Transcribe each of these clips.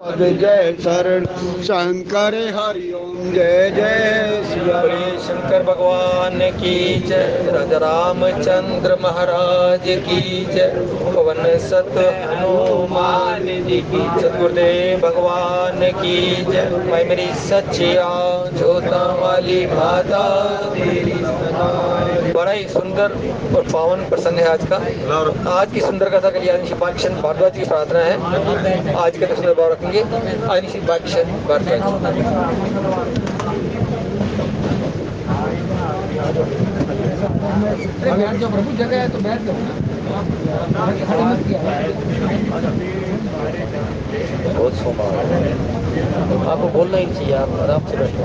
जय शरण शंकर हरि ओम जय जय सिया बोले शंकर भगवान की जय, राजा रामचंद्र महाराज की जय, पवन सत हनुमान जी की, सतगुरुदेव भगवान की जय। मैं मेरी सच्चिया जोता वाली माता तेरी सदा। बड़ा ही सुंदर और पावन प्रसंग है आज का। आज की सुंदर कथा के लिए आदिशि बालकृष्ण भारद्वाज की प्रार्थना है। आज के सुंदर भाव रखेंगे आदिशि बालकृष्ण भारद्वाज। बैठ जाओ प्रभु, जगह है तो बैठ जाओ ना। बहुत सोमा आपको बोलना ही चाहिए, आप आराम से बैठो।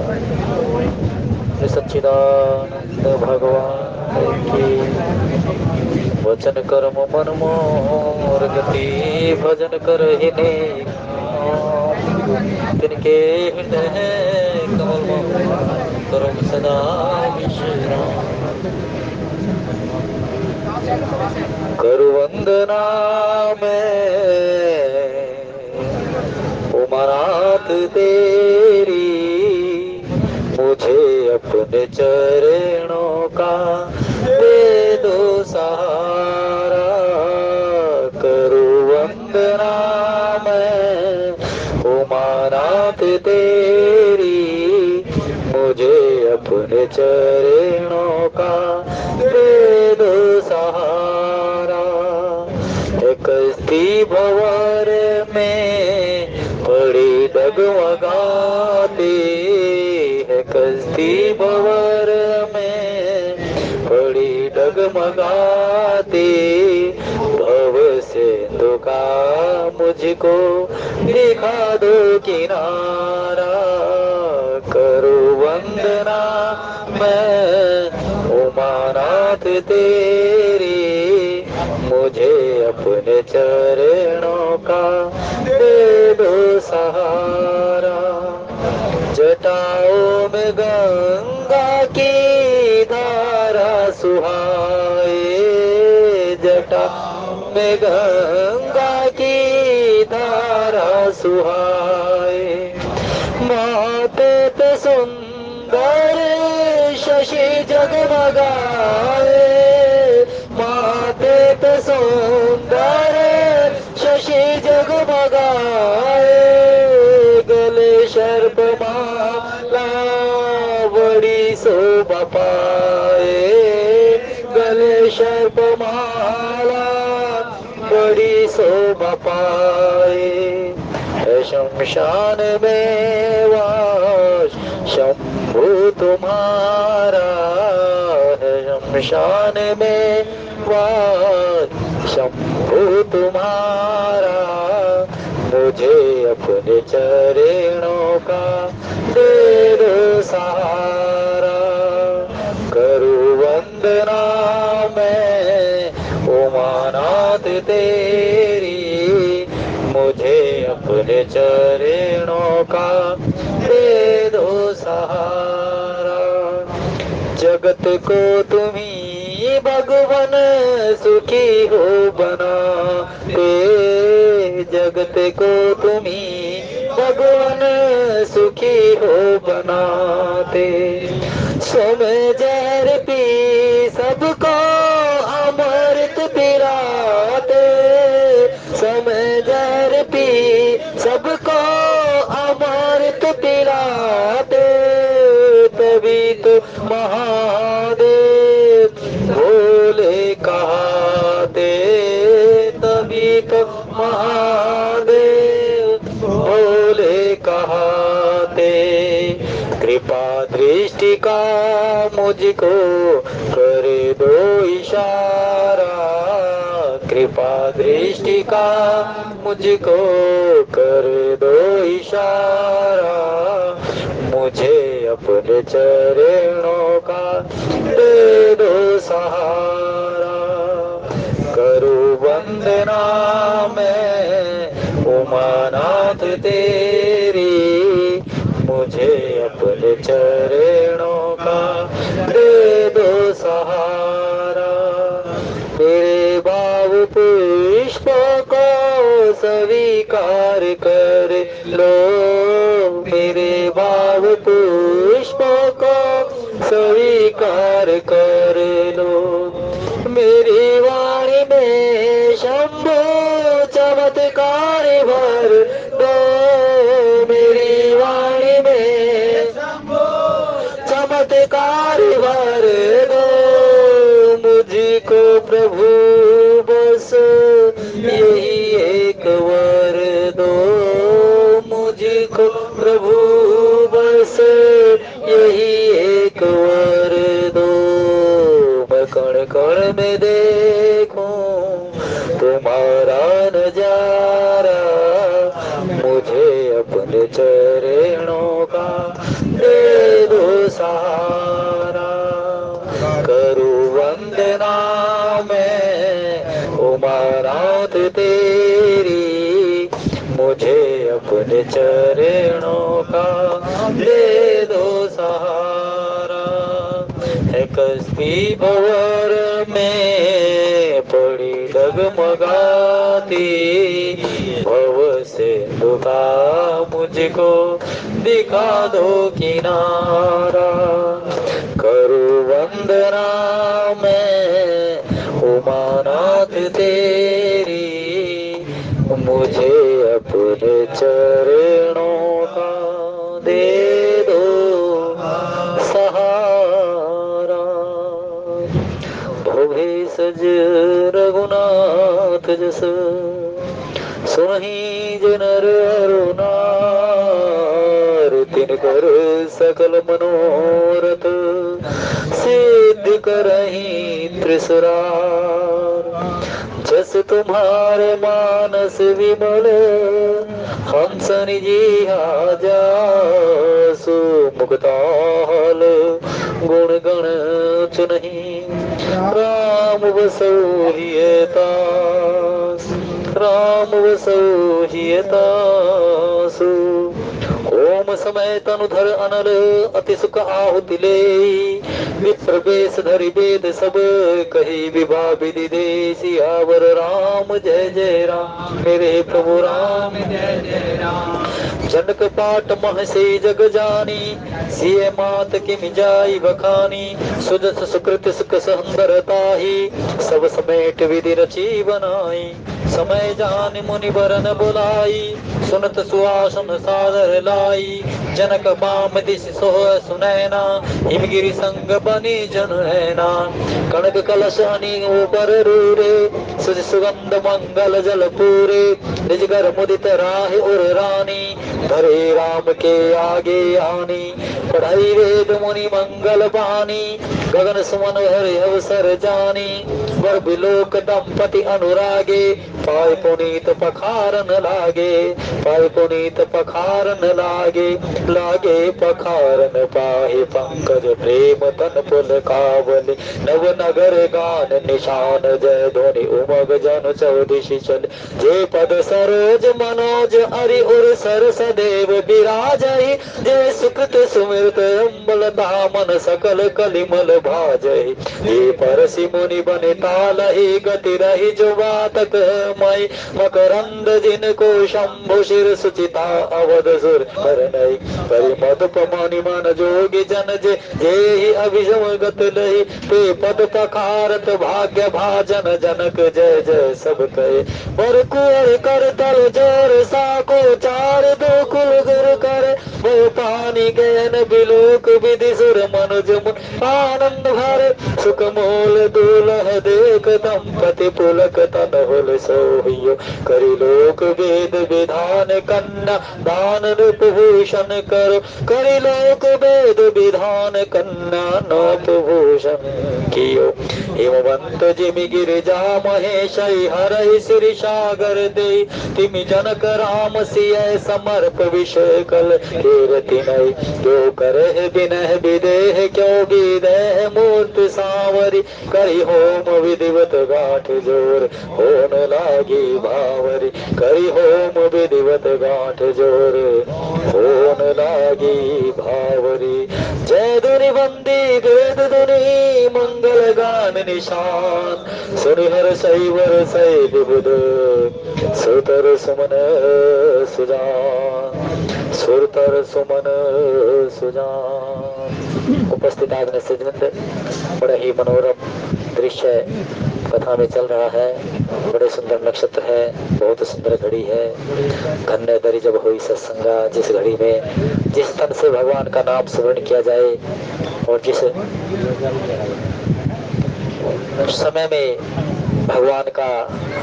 सच्चिदानंद भगवान की वचन कर्म मन मोर गति, भजन कर तिनके हृदय कमल करो सदा विश्राम। करु वंदना में उमरात तेरी, मुझे अपने चरणों का दे दो सहारा। करु वंदना में उमरात तेरी, मुझे अपने चरणों का दे दो सहारा। कस्ती भंवर में पड़ी डगमगाती है, कस्ती भंवर में पड़ी डगमगाती, भव सिंधु का मुझको दिखा दो किनारा। करो वंदना मैं उमानाथ तेरी, मुझे अपने चरणों का दे दो सहारा। जटाओं में गंगा की धारा सुहाए, जटाओं में गंगा की धारा सुहाए, माथे पे सुंदर शशि जगमगाए, माथे पे सुंदर शशि जगमगाए, गले सर्प माला बड़ी शोभा पाए, गले सर्प माला बड़ी शोभा पाए। शमशान में वास शंभु तुम्हारा है, शमशान में वास शंभु तुम्हारा, मुझे अपने चरणों का दे दो सहारा। करूं वंदना मैं उमानाथ तेरी, मुझे अपने चरणों का दे दो सहारा। जगत को तुम्ही भगवान सुखी हो बनाते, जगत को तुम्ही भगवान सुखी हो बनाते, सोम जहर पी सबको अमृत पिलाते, सोम जहर पी सबको अमृत पिलाते, तभी तो महादेव भोले कहते, तभी तो महादेव भोले कहते। कृपा दृष्टि का मुझको कर दो इशारा, कृपा दृष्टि का मुझको कर दो इशारा, मुझे अपने चरणों का दे दो सहारा। करूं वंदना मैं उमानाथ तेरी, मुझे अपने चरणों का दे दो सहारा। मेरे भाव पुष्पों को स्वीकार कर लो, मेरे भाव पुष्पों को स्वीकार कर लो। मेरी वाणी में शंभो चमत्कार भर दो, मेरी वाणी में चमत्कार भर दो। मुझको प्रभु बस यही एक वर दो, मुझको प्रभु बस यही एक वर दो। मैं कण कण में देखूं तुम्हारा नजारा, मुझे अपने चरणों का दे दो सहारा। करूं वंदना मैं उमानाथ तेरी, मुझे अपने चरणों का दे दो सहारा। है कस्बी भंवर में पड़ी डगमगाती, भव से दुखा मुझको दिखा दो किनारा। करूं वंदना मैं उमानाथ तेरी, मुझे अपने चरणों का दे दो सहारा। भवे सज रघुनाथ जस, सुनहि जनर अरुनार। तिन कर सकल मनोरथ, सिद्ध करहि त्रिसरार। जस तुम्हारे मानस विमल, हंस निजी जासु। मुक्ताल गुण गण चुनहि, राम वसोहियतास, राम वसोहियतासु। ओम समय तनुधर अनल, अति सुख आहुति ले। विप्र वेश धरि वेद सब, कही विभा विधि दे। सियावर राम जय जय राम, मेरे प्रभु राम जय जय राम। जनक पाट महसे जग जानी, सिय मात किम जाई बखानी। सुजस सुकृत सुख सहंदर ताही, सब समेट विधि रची बनाई। समय जान मुनि बरन बुलाई, सुनत सुआसन सादर लाई। जनक बाम दिश सोह सुनैना, हिमगिरि संग बनी जन हैना। कणक कलश अनी ऊपर रूरे, सुज सुगंध मंगल जल पूरे। निजगर मुदित राह उर रानी, धरे राम के आगे आनी। पढ़ाई वेद मुनि मंगल बानी, गगन सुमन हरि अवसर जानी। वर बिलोक दंपति अनुरागे, पाय पुनीत पखारन लागे। पाय पुनीत पखारन लागे, लागे पखारन पाहि। पंकज प्रेम तन पुल कावले, नव नगर गान निशान। जय ध्वनि उमग जन चौदिशि चले, जे पद सरोज मनोज हरि उर सर सदैव विराजहि। जय सुकृत सुमिरत अम्बल दामन, सकल कलिमल भाजहि। ये परसि मुनि बने तालहि, गति रही जो बातक मई। मकरंद जिनको शंभु शिर सुचिता, अवध सुर हरनई। परिमद पमानि मन जोगी जन, जे जेहि अभिषम गत लहि। ते पद पखारत भाग्य भाजन, जनक जय जय सब कहे। बर कुंवर कर तल जोर साको, चार दो कुल गुर कर। वो पानी गैन बिलोक विधि सुर मनुज मुन आनंद भरे। सुख मोल दूल्ह देख दंपति पुलक, तन होल सोहियो। करि लोक वेद विधान, कन्या दान नृपभूषण करो। करि लोक वेद विधान, कन्या नृपभूषण कियो। हिमवंत जिमि गिरिजा महेश, हरहि सिरि सागर दे। तिमि जनक राम सिय समर्प विषय कल। कीरति नहीं जो करह बिनह विदेह, क्यों विदेह मूर्ति सा। भावरी करी होम विधिवत गांठ जोर होन लागी भावरी करी होम विधिवत गांठ जोर होन लागी भावरी जय धुनि बंदी वेद धुनि मंगल गान निशान सुनि हर सैवर सै विबुध सुतर सुमन सुजान सुरतर सुमन सुजान। उपस्थित आग्रह सिद्धवृंद, बड़ा ही मनोरम दृश्य कथा में चल रहा है। बड़े सुंदर नक्षत्र है, बहुत सुंदर घड़ी है। धन्य दरी जब हुई सत्संगा, जिस घड़ी में जिस तन से भगवान का नाम स्मरण किया जाए और जिस समय में भगवान का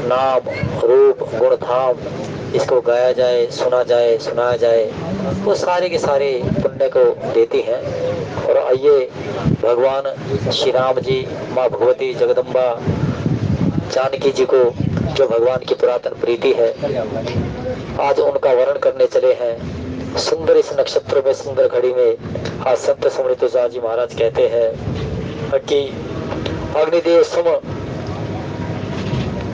नाम रूप गुण धाम इसको गाया जाए, सुना जाए, सुनाया जाए, वो सारे के सारे पुण्य को देती हैं। और आइए भगवान श्री राम जी, माँ भगवती जगदम्बा जानकी जी को जो भगवान की पुरातन प्रीति है, आज उनका वर्णन करने चले हैं। सुंदर इस नक्षत्र में, सुंदर घड़ी में आज संत समृत जी महाराज कहते हैं कि अग्निदेव सम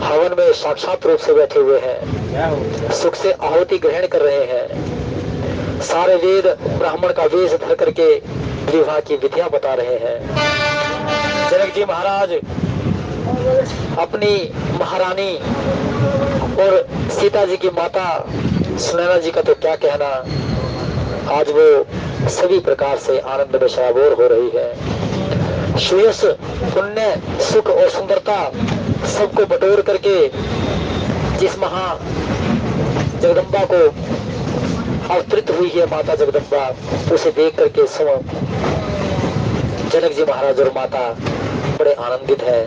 हवन में साक्षात रूप से बैठे हुए हैं, सुख से आहुति ग्रहण कर रहे हैं, सारे वेद ब्राह्मण का वेश धर करके विवाह की विधियां बता रहे हैं। जनक जी महाराज अपनी महारानी और सीता जी की माता सुनैना जी का तो क्या कहना, आज वो सभी प्रकार से आनंद में सराबोर हो रही है। सुयश, पुण्य, सुख और सुंदरता सबको बटोर करके जिस महा जगदम्बा को अवतरित हुई है माता जगदम्बा, उसे देख करके जनक जी महाराज और माता बड़े आनंदित है।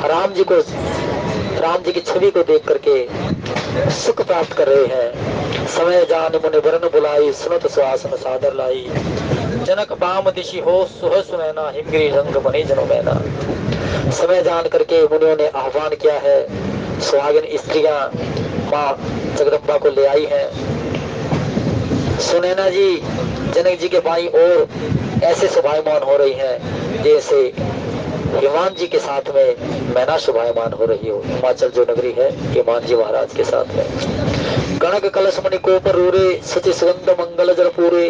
राम जी की छवि को देख करके सुख प्राप्त कर रहे हैं। समय जान मुनि वरण बुलाई, सुनत सुहासन सादर लाई, जनक बाम दिशि हो सुह सुनैना, हिमगिरी रंग बने जनो मैना। समय जान करके मुनियों ने आह्वान किया है, सुहागिन स्त्रियां माँ जगदम्बा को ले आई हैं। सुनैना जी जनक जी के बाईं ओर ऐसे शोभायमान हो रही हैं जैसे हिमान जी के साथ में मैना शोभायमान हो रही हो। हिमाचल जो नगरी है, हिमान जी महाराज के साथ में गणक कलश मणि को पर रूरे, सच सुगंध मंगल जल पूरे,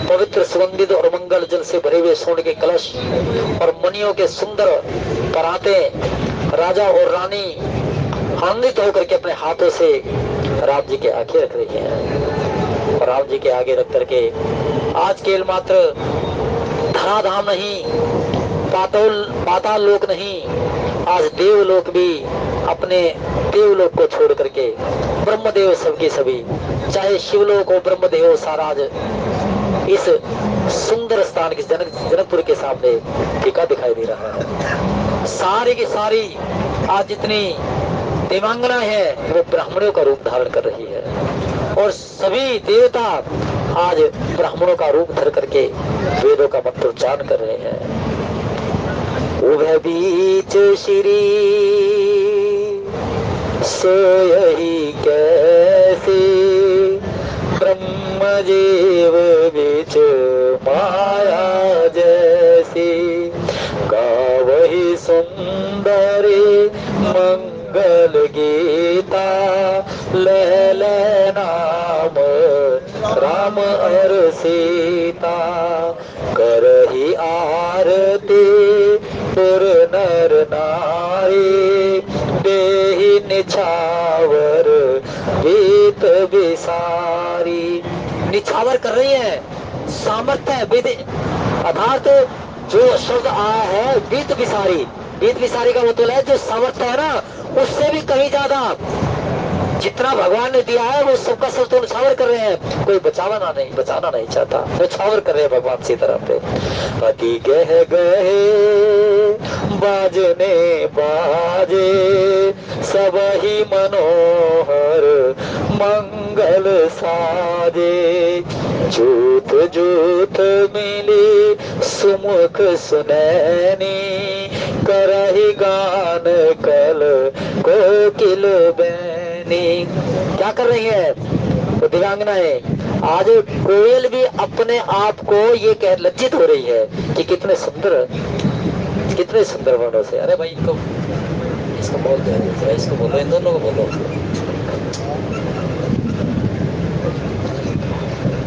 पवित्र सुगंधित और मंगल जल से भरे हुए स्वर्ण के कलश और मणियों के सुंदर कराते राजा और रानी आनंदित होकर के अपने हाथों से राम जी के आगे रख रही हैं। और राम जी के आगे रख करके आज केवल मात्र धराधाम नहीं, पाताल लोक नहीं, आज देवलोक भी अपने देवलोक को छोड़ करके ब्रह्मदेव सबके सभी, चाहे शिवलोक हो ब्रह्मदेव हो, सारा आज इस सुंदर स्थान के जनकपुर के सामने टीका दिखाई दे रहा है। सारी की सारी आज जितनी देवांगना है वो ब्राह्मणों का रूप धारण कर रही है और सभी देवता आज ब्राह्मणों का रूप धर करके वेदों का मंत्रोच्चारण कर रहे हैं। उभय बीच श्री सोयहि कैसे, ब्रह्म जीव बीच माया जैसी, गावहि सुंदरी मंगल गीता, लह लह नाम राम और सीता, करहि आरती पुर नर नारी, देहि निछावर गीत विसारी। निछावर कर रही है, सामर्थ्य है, वेद आधार तो जो शब्द आया है गीत विसारी। गीत विसारी का मतलब है जो सामर्थ्य है ना, उससे भी कहीं ज्यादा जितना भगवान ने दिया है वो सबका सब तो निछावर कर रहे हैं। कोई बचाना नहीं चाहता, निछावर कर रहे हैं भगवान सीताराम पे। अति गह गहे बाजने बाजे, सब ही मनोहर मंगल साजे, जूत जूत मिली सुमुख सुनैनी, करहि गान कल कोकिल बैनी। क्या कर रही है वो दिव्यांगनाएं? आज कोयल भी अपने आप को ये कह लज्जित हो रही है कि कितने सुंदर कितने सुंदर वर्णों से। अरे भाई इसको बोल दो, इसको बोलो, इन दोनों को बोलो।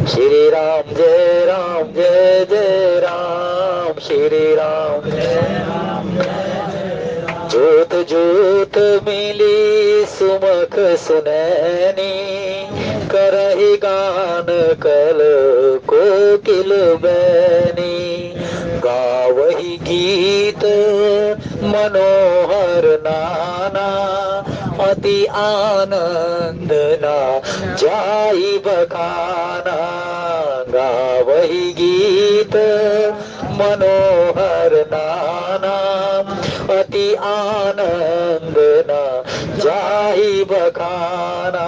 श्री राम जय राम जय जय राम, श्री राम जय राम जय जय राम। जोत जोत मिली सुमख सुनैनी, करहि गान कल कोकिल बैनी। गावहि गीत मनोहर नाना, अति आनंद ना जाई बखाना। गावहि गीत मनोहर नाना, अति आनंद ना जाई बखाना।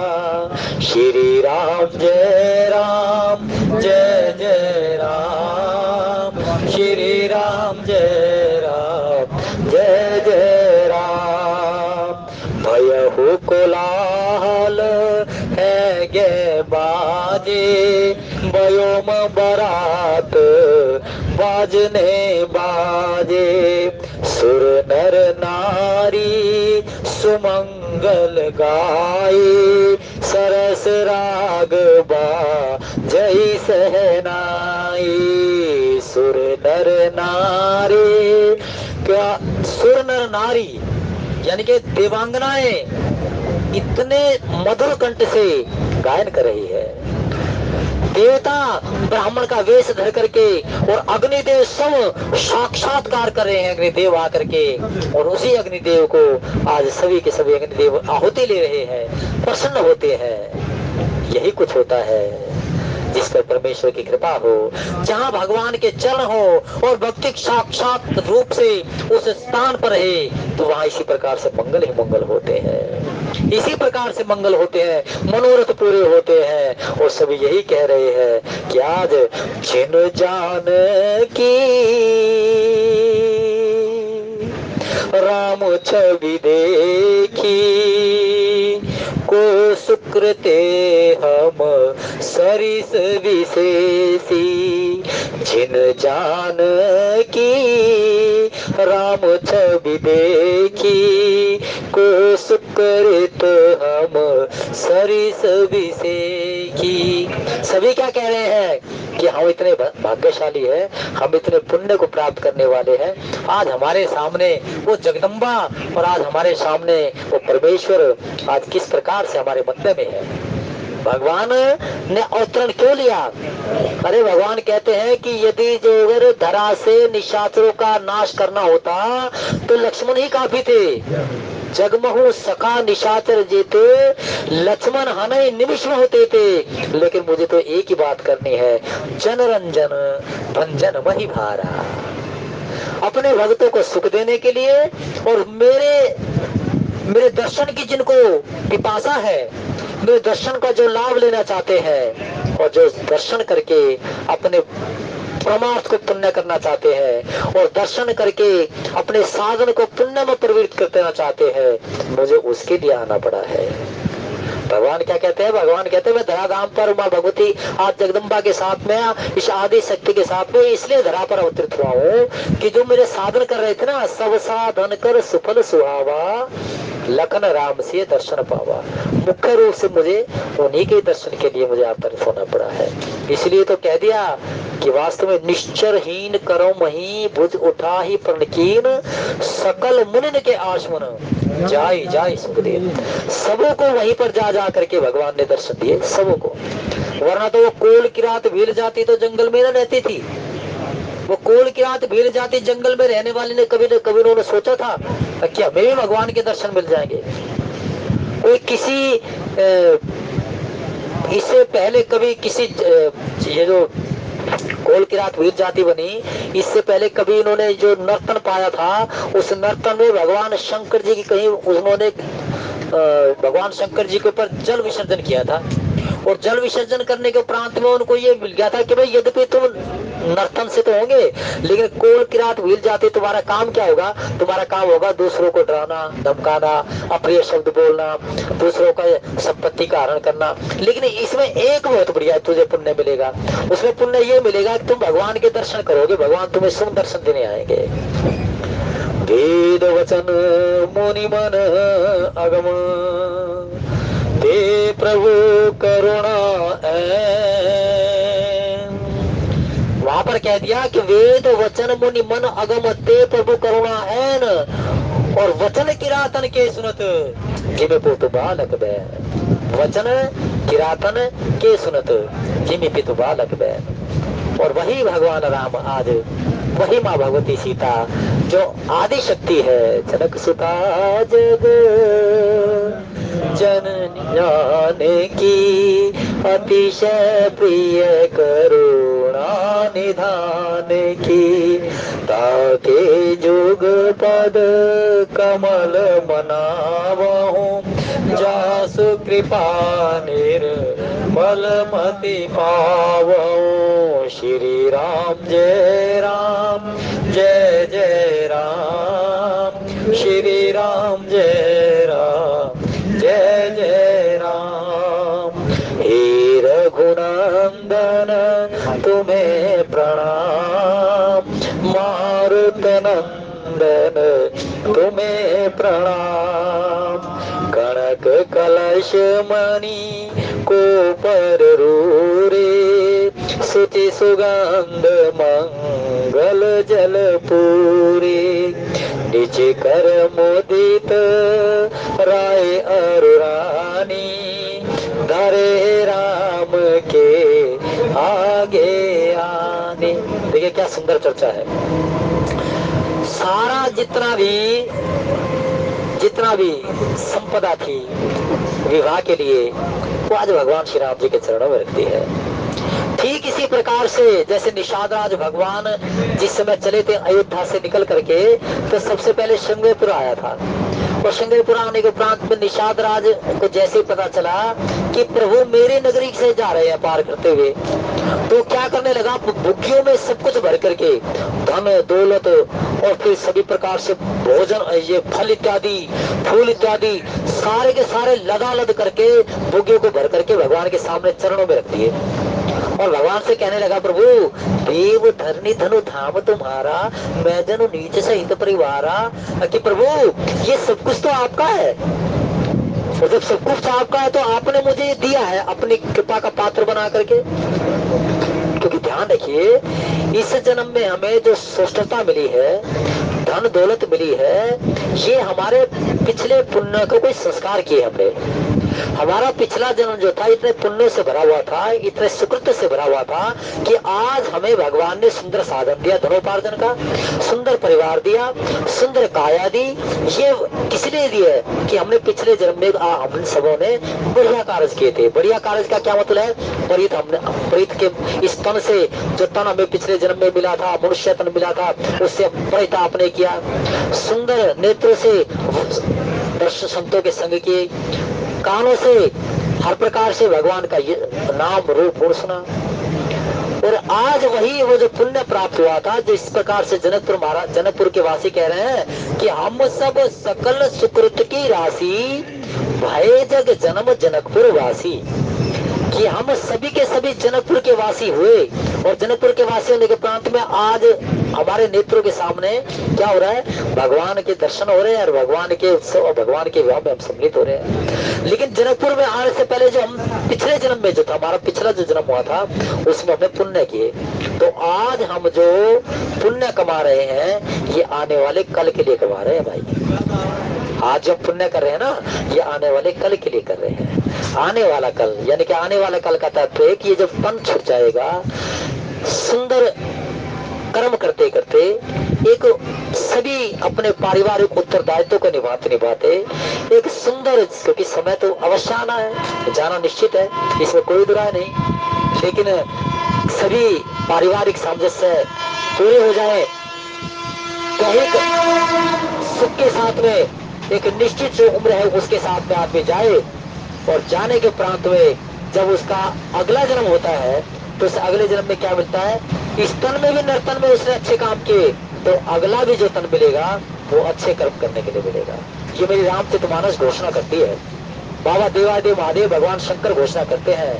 श्री राम जय राम जय जय राम, श्री राम जय राम जय जय राम। भयहु कोलाहल है गे बाजे, बयोम बरात बाजने बाजे। सुर नर नारी सुमंगल गाए, सरस राग बा जय सहनाई। सुर नर नारी, क्या सुर नर नारी यानी कि देवांगनाएं इतने मधुर कंठ से गायन कर रही है। देवता ब्राह्मण का वेश धर करके और अग्निदेव सब साक्षात्कार कर रहे हैं, अग्निदेव आकर के। और उसी अग्निदेव को आज सभी के सभी अग्निदेव आहुति ले रहे हैं, प्रसन्न होते हैं। यही कुछ होता है जिस पर परमेश्वर की कृपा हो, जहाँ भगवान के चरण हो और भक्ति साक्षात रूप से उस स्थान पर है, तो वहाँ इसी प्रकार से मंगल ही मंगल होते हैं, इसी प्रकार से मंगल होते हैं, मनोरथ पूरे होते हैं। और सभी यही कह रहे हैं कि आज जिन जान की राम छवि देखी, को सुकृते हम सरिस विशेषी। जिन जान की राम छवि देखी, को सुकृत हम सरिस विशेषी। सभी क्या कह रहे हैं कि हम इतने भाग्यशाली हैं, हम इतने पुण्य को प्राप्त करने वाले हैं। आज हमारे सामने वो जगदम्बा और आज हमारे सामने वो परमेश्वर आज किस प्रकार से हमारे मध्य में है। भगवान ने अवतरण क्यों लिया? अरे भगवान कहते हैं कि यदि जो अगर धरा से निशाचरों का नाश करना होता तो लक्ष्मण ही काफी थे। जगमहु सखा निशाचर जेते, लक्ष्मण हनई निमिष में होते थे। लेकिन मुझे तो एक ही बात करनी है, जन रंजन भंजन वही भारा। अपने भक्तों को सुख देने के लिए और मेरे दर्शन की जिनको पिपासा है, मेरे दर्शन का जो लाभ लेना चाहते हैं और जो दर्शन करके अपने परमार्थ को पुण्य करना चाहते हैं और दर्शन करके अपने साधन को पुण्य में प्रवृत्त करना चाहते हैं, मुझे उसके लिए आना पड़ा है। भगवान क्या कहते हैं? भगवान कहते हैं मैं धरा धाम पर माँ भगवती आज जगदम्बा के साथ में, इस आदि शक्ति के साथ में इसलिए धरा पर अवतरित हुआ हूँ कि जो मेरे साधन कर रहे थे ना, सब साधन कर सुफल सुहावा, लखन राम से दर्शन पावा। मुख्य रूप से मुझे उन्हीं के दर्शन के लिए मुझे अवतरित होना पड़ा है। इसलिए तो कह दिया कि वास्तव में निश्चरहीन करो मही, भुज उठा ही प्रणकीन, सकल मुनिन के आश्मन जाय जाय सुखदेव। सबों को वहीं पर जा करके भगवान ने दर्शन दिए, सबों को। वरना तो वो कोल की रात भील जाती तो जंगल में न रहती थी। वो कोल की रात भील जाती जंगल में रहने वाले ने कभी न कभी उन्होंने सोचा था कि हमें भी भगवान के दर्शन मिल जाएंगे। कोई किसी इससे पहले कभी किसी ये जो कोल की रात वीर जाति बनी, इससे पहले कभी इन्होंने जो नर्तन पाया था, उस नर्तन में भगवान शंकर जी की कहीं उन्होंने भगवान शंकर जी के ऊपर जल विसर्जन किया था। और जल विसर्जन करने के उपरांत में उनको ये मिल गया था कि भाई यद्यपि तुम नर्तन से तो होंगे, लेकिन कोल की रात भील जाती तुम्हारा काम क्या होगा? तुम्हारा काम होगा दूसरों को डराना, धमकाना, अप्रिय शब्द बोलना, दूसरों का संपत्ति का हरण करना। लेकिन इसमें एक बहुत बढ़िया तुझे पुण्य मिलेगा। उसमें पुण्य ये मिलेगा कि तुम भगवान के दर्शन करोगे, भगवान तुम्हें सुन दर्शन देने आएंगे। वेद वचन मुनि मन अगम, ते प्रभु करुणा ऐन। वहां पर कह दिया कि वेद वचन मुनि मन अगम, ते प्रभु करुणा ऐन। और वचन किरातन के सुनत, जिमे पुत बालक बैन। वचन किरातन के सुनत, जिमे पितु बालक बैन। और वही भगवान राम आज, वही माँ भगवती सीता जो आदि शक्ति है। जनक सुता जग जननी जाने की, अतिशय प्रिय करुणा निधान की। ताके जुग पद कमल मनावहूँ, जासु कृपा निर्मल मति पावहूँ। श्री राम जय राम, जय जय राम। श्री राम जय राम, जय जय राम। हे रघुनंदन तुम्हें प्रणाम, मारुत नंदन तुम्हें प्रणाम। कनक कलश मणि को पर रूरे, सुचि सुगंध मंगल जल पूरी। निज कर मुदित राय अरुरानी, धरे राम के आगे आने। देखिए क्या सुंदर चर्चा है। सारा जितना भी संपदा थी विवाह के लिए, वो आज भगवान श्री राम जी के चरणों में रखती है। ठीक इसी प्रकार से जैसे निषाद राज भगवान जिस समय चले थे अयोध्या से निकल करके, तो सबसे पहले श्रृंगेरपुर आया था। और श्रृंगेरपुर आने के उपरांत में निषाद राज को जैसे पता चला कि प्रभु मेरे नगरी से जा रहे हैं पार करते हुए, तो क्या करने लगा, बुग्गियों में सब कुछ भर करके धन दौलत और फिर सभी प्रकार से भोजन, ये फल इत्यादि, फूल इत्यादि सारे के सारे लदालद करके बुग्गियों को भर करके भगवान के सामने चरणों में रख दिए। और भगवान से कहने लगा, प्रभु देव धरनी धनु धाम तुम्हारा, मैं जनु नीच सहित परिवारा। कि प्रभु ये सब कुछ तो आपका है, और जब सब कुछ आपका है तो आपने मुझे दिया है अपनी कृपा का पात्र बना करके। क्योंकि ध्यान रखिए, इस जन्म में हमें जो श्रेष्ठता मिली है, धन दौलत मिली है, ये हमारे पिछले पुण्य को कोई संस्कार किए हमने। हमारा पिछला जन्म जो था इतने पुण्य से भरा हुआ था, इतने सुकृत से भरा हुआ था कि आज हमें भगवान ने सुंदर साधन दिया, धनोपार्जन का, सुंदर परिवार दिया, सुंदर काया दी। ये किस लिए दिए कि हमने पिछले जन्म में हम सबों ने बढ़िया कार्य किए थे। बढ़िया कार्य का क्या मतलब है, प्रीत के इस तन से, जो तन हमें पिछले जन्म में मिला था, मनुष्य तन मिला था, उससे परिता आपने किया। सुंदर नेत्रों से दर्शन संतों के संग किए, कानों से हर प्रकार से भगवान का नाम रूप गुण सुना। और आज वही वो जो पुण्य प्राप्त हुआ था, जो इस प्रकार से जनकपुर के वासी कह रहे हैं कि हम सब सकल सुकृत की राशि, भय जग जन्म जनकपुर वासी। कि हम सभी के सभी जनकपुर के वासी हुए, और जनकपुर के वासी होने के प्रांत में आज हमारे नेत्रों के सामने क्या हो रहा है, भगवान के दर्शन हो रहे हैं और भगवान के उत्सव और भगवान के विवाह में हम सम्मिलित हो रहे हैं। लेकिन जनकपुर में आने से पहले जो हम पिछले जन्म में जो था, हमारा पिछला जो जन्म हुआ था, उसमें हमने पुण्य किए। तो आज हम जो पुण्य कमा रहे हैं, ये आने वाले कल के लिए कमा रहे हैं भाई। आज जो पुण्य कर रहे हैं ना, ये आने वाले कल के लिए कर रहे हैं। आने वाला कल यानी कि आने वाला कल का तात्पर्य कि ये जब तन छूट जाएगा, सुंदर कर्म करते करते एक सभी अपने पारिवारिक उत्तरदायित्व को निभाते एक सुंदर, क्योंकि समय तो अवश्य आना है, जाना निश्चित है, इसमें कोई बुराई नहीं, लेकिन सभी पारिवारिक सामंजस्य पूरे हो जाए तो एक सुख के साथ में एक निश्चित जो उम्र है उसके साथ में आदमी जाए, और जाने के प्रांत में जब उसका अगला जन्म होता है तो उस अगले जन्म में क्या मिलता है, इस तन में भी नर्तन में उसने अच्छे काम किए तो अगला भी जो तन मिलेगा वो अच्छे कर्म करने के लिए मिलेगा। ये मेरी रामचरितमानस घोषणा करती है। बाबा देवादेव महादेव भगवान शंकर घोषणा करते हैं,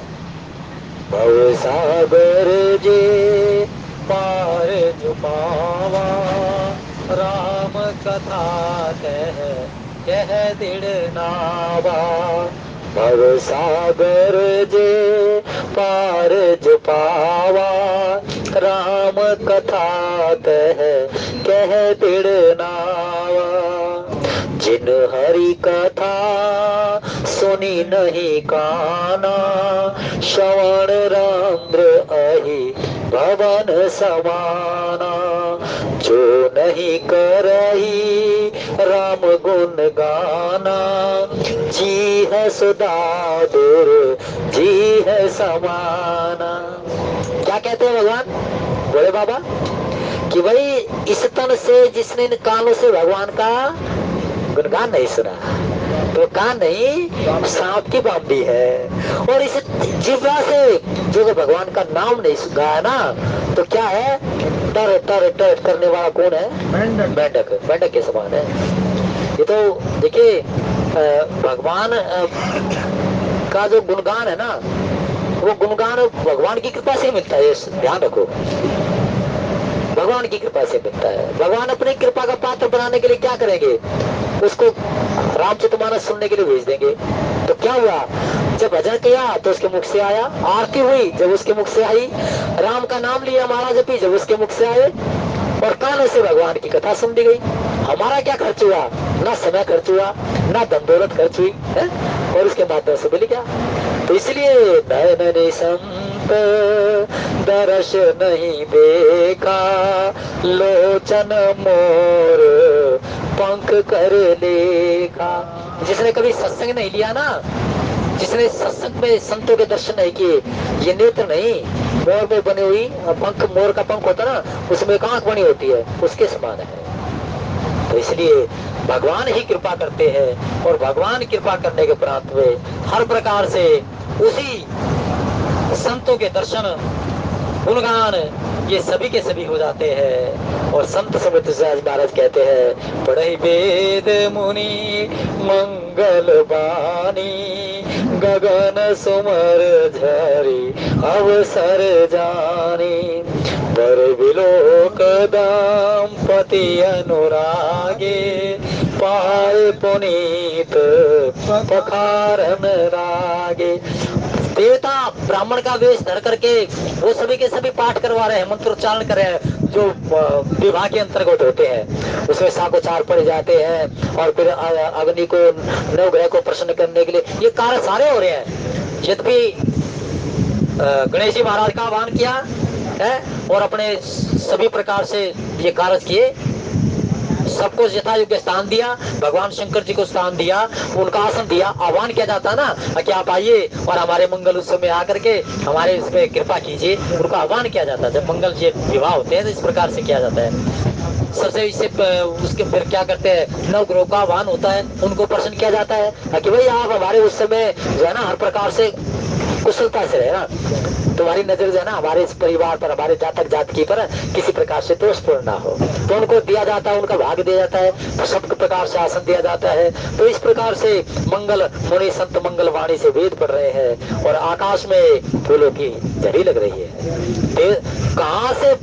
भव सागर जे पार जो पावा, राम कथा कह दृढ़ नावा भव सागर जे पार जो पावा राम कथा कह दृढ़ नावा जिन हरि कथा सुनी नहीं काना श्रवण राम्र अहि भवन समाना जो नहीं करही राम गुण गाना जी है सुदादुर जी है समाना। क्या कहते हैं भगवान बोले बाबा कि भाई इस तन से जिसने इन कानों से भगवान का गुणगान नहीं सुना तो कान नहीं सांप की बांबी है, और इस जिह्वा से जो भगवान का नाम नहीं गाया ना तो क्या है, टर टर टर करने वाला कौन है, मेंढक, मेंढक के समान है। ये तो देखिए भगवान का जो गुणगान है ना वो गुणगान भगवान की कृपा से मिलता है, ध्यान रखो, भगवान की कृपा से मिलता है। भगवान अपनी कृपा का पात्र बनाने के लिए क्या करेंगे, उसको रामचरितमानस सुनने के लिए भेज देंगे। तो क्या हुआ, जब भजन किया तो उसके मुख से आया, आरती हुई जब उसके मुख से आई, राम का नाम लिया माला जपी जब उसके मुख से आए, और कानों से भगवान की कथा सुन ली गई। हमारा क्या खर्च हुआ, ना समय खर्च हुआ ना धन दौलत खर्च हुई है, और उसके माध्यम से मिल गया। तो इसलिए नयन संत दर्श नहीं देखा, लोचन मोर पंख कर लेखा। जिसने कभी सत्संग नहीं लिया ना, जिसने सत्संग में संतों के दर्शन नहीं किए, ये नेत्र नहीं मोर में बनी हुई पंख, मोर का पंख होता ना उसमें एक आंख बनी होती है, उसके समान है। तो इसलिए भगवान ही कृपा करते हैं, और भगवान कृपा करने के प्रांत में हर प्रकार से उसी संतों के दर्शन गुणगान ये सभी के सभी हो जाते हैं। और संत समित महाराज कहते हैं, पढ़ई वेद मुनि मंगल बानी, गगन सुमर झरी अवसर जानी, पर विलोक दाम पति अनुरागे, पाए पुनीत पखारन रागे। देवता ब्राह्मण का वेश धर करके वो सभी के सभी पाठ करवा रहे हैं, मंत्रोच्चारण कर रहे हैं जो विवाह के अंतर्गत होते हैं। उसमें साकोचार पढ़े जाते हैं, और फिर अग्नि को नवग्रह को प्रसन्न करने के लिए ये कार्य सारे हो रहे हैं। यद्यपि गणेश जी महाराज का आह्वान किया है और अपने सभी प्रकार से ये कार्य किए, सबको यथा योग्य स्थान दिया, भगवान शंकर जी को स्थान दिया, उनका आसन दिया, आह्वान किया जाता ना कि आप आइए और हमारे मंगल उत्सव में आकर के हमारे इसमें कृपा कीजिए, उनका आह्वान किया जाता है। जब मंगल जी विवाह होते हैं तो इस प्रकार से किया जाता है। सबसे इससे उसके फिर क्या करते हैं, नवग्रह का आह्वान होता है, उनको प्रसन्न किया जाता है कि भाई आप हमारे उत्सव में जो है ना हर प्रकार से कुशलता से रहे ना, तुम्हारी नजर जो है ना हमारे इस परिवार पर, हमारे जातक जातकी पर किसी प्रकार से दोषपूर्ण ना हो, तो उनको दिया जाता है, उनका भाग दिया जाता है, सब प्रकार से आसन दिया जाता है। तो इस प्रकार से मंगल मुनि संत मंगल वाणी से वेद पढ़ रहे हैं, और आकाश में फूलों की झड़ी लग रही है। कहाँ से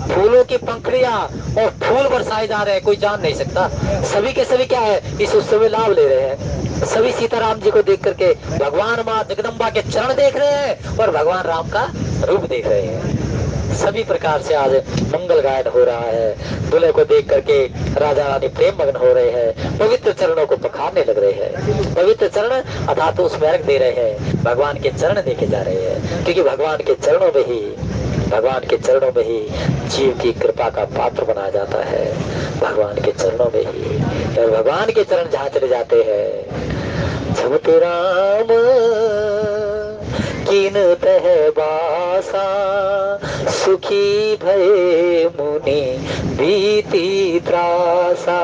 फूलों की पंखड़ियां और फूल बरसाए जा रहे हैं कोई जान नहीं सकता। सभी के सभी क्या है, इस उत्सव में लाभ ले रहे हैं। सभी सीताराम जी को देख करके भगवान माँ जगदम्बा के चरण देख रहे हैं और भगवान राम का रूप देख रहे हैं। सभी प्रकार से आज मंगल गायन हो रहा है। दूल्हे को देख करके राजा रानी प्रेम मग्न हो रहे हैं, पवित्र चरणों को पखारने लग रहे हैं। पवित्र चरण अर्थात उसमें अर्घ दे रहे हैं, भगवान के चरण देखे जा रहे हैं, क्योंकि भगवान के चरणों में ही जीव की कृपा का पात्र बनाया जाता है। भगवान के चरणों में ही, और भगवान के चरण जहाँ चले जाते हैं, झमते राम कीन तह बासा, सुखी भये मुनि बीती त्रासा,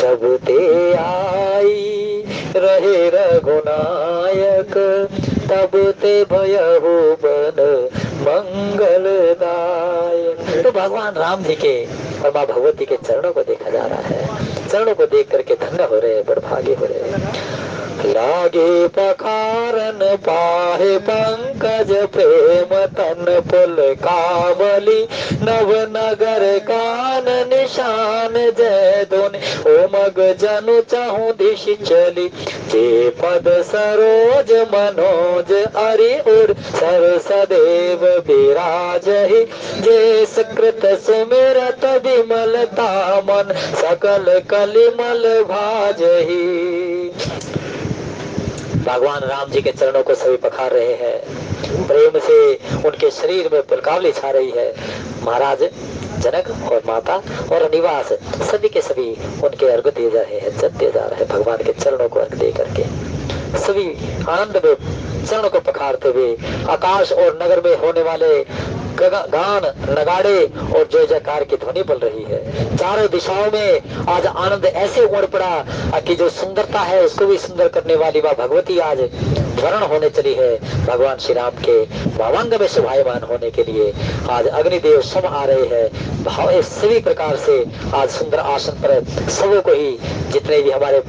जब ते आई रहे रघुनायक, तब ते भयहु बन मंगलदायक। तो भगवान राम जी के और माँ भगवती के चरणों को देखा जा रहा है। चरणों को देख करके धन्य हो रहे हैं, बड़भागे हो रहे हैं। लागे पखारन पाहे पंकज प्रेम तन पुल कावली नव नगर कान निशान जय धुन उमग जनु चाहूं दिश चली जे पद सरोज मनोज अरि उर सर सदैव विराजहि जे सकृत सुमिरत विमलता मन सकल कलिमल भाजहि। भगवान राम जी के चरणों को सभी पखार रहे हैं, प्रेम से उनके शरीर में पुलकावली छा रही है। महाराज जनक और माता और निवास सभी के सभी उनके अर्घ दिए जा रहे हैं, जब दिए जा रहे हैं भगवान के चरणों को अर्घ दे करके सभी आनंद में चरणों को पखारते हुए आकाश और नगर में होने वाले गान नगाड़े और जय जयकार की ध्वनि बल रही है। चारों दिशाओं में आज आनंद ऐसे उमड़ पड़ा कि जो सुंदरता है उसको भी सुंदर करने वाली वह भगवती आज वर्ण होने चली है। भगवान श्री राम के भावांग में शोभायमान होने के लिए आज अग्निदेव सम आ रहे हैं। भाव सभी प्रकार से आज सुंदर आसन पर सबों को ही जितने भी हमारे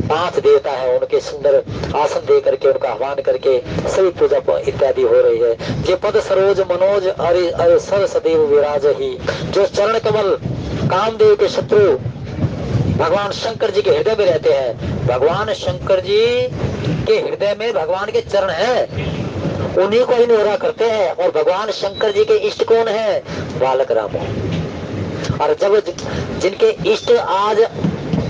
5 देवता है उनके सुंदर आसन दे करके उनका आह्वान करके सभी पूजा इत्यादि हो रही है। जे पद सरोज मनोज अरे अरे सर सदैव विराज ही, जो चरण कमल कामदेव के शत्रु भगवान शंकर जी के हृदय में रहते हैं। भगवान शंकर जी के हृदय में भगवान के चरण है, उन्हीं को ही निहोरा करते हैं। और भगवान शंकर जी के इष्ट कौन है? बालक राम। और जब जिनके इष्ट आज